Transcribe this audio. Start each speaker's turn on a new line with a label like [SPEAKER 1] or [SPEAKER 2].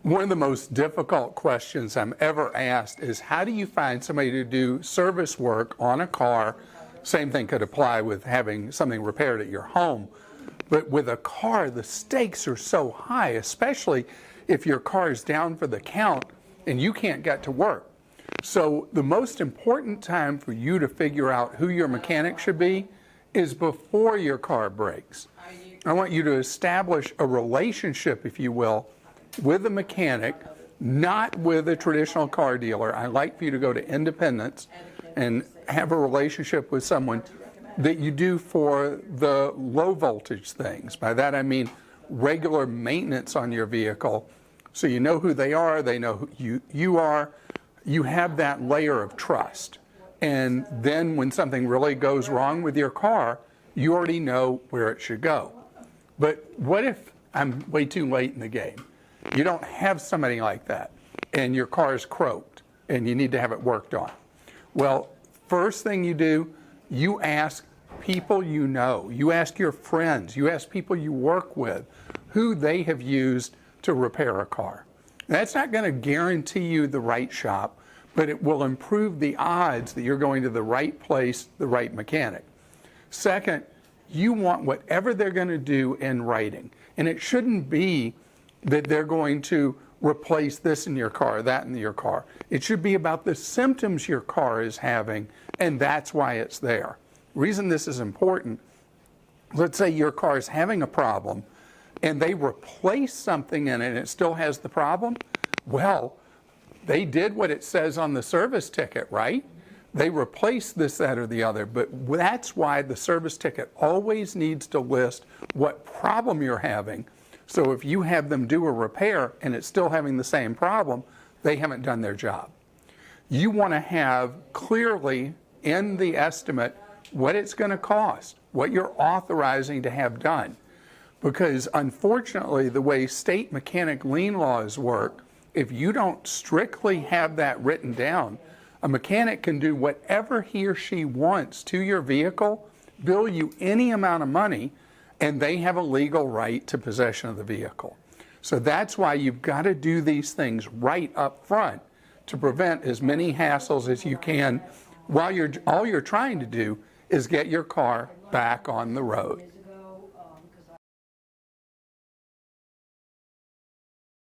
[SPEAKER 1] One of the most difficult questions I'm ever asked is, how do you find somebody to do service work on a car? Same thing could apply with having something repaired at your home. But with a car, the stakes are so high, especially if your car is down for the count and you can't get to work. So the most important time for you to figure out who your mechanic should be is before your car breaks. I want you to establish a relationship, if you will, with a mechanic, not with a traditional car dealer. I like for you to go to independents and have a relationship with someone that you do for the low voltage things. By that I mean regular maintenance on your vehicle, so you know who they are, they know who you are, you have that layer of trust. And then when something really goes wrong with your car, you already know where it should go. But what if I'm way too late in the game? You don't have somebody like that, and your car is croaked, and you need to have it worked on. Well, first thing you do, you ask people you know. You ask your friends. You ask people you work with who they have used to repair a car. That's not going to guarantee you the right shop, but it will improve the odds that you're going to the right place, the right mechanic. Second, you want whatever they're going to do in writing. And it shouldn't be that they're going to replace this in your car, that in your car. It should be about the symptoms your car is having, and that's why it's there. The reason this is important, let's say your car is having a problem, and they replace something in it and it still has the problem. Well, they did what it says on the service ticket, right? They replaced this, that, or the other, but that's why the service ticket always needs to list what problem you're having. So if you have them do a repair and it's still having the same problem, they haven't done their job. You want to have clearly in the estimate what it's going to cost, what you're authorizing to have done. Because unfortunately, the way state mechanic lien laws work, if you don't strictly have that written down, a mechanic can do whatever he or she wants to your vehicle, bill you any amount of money, and they have a legal right to possession of the vehicle. So that's why you've got to do these things right up front to prevent as many hassles as you can while all you're trying to do is get your car back on the road.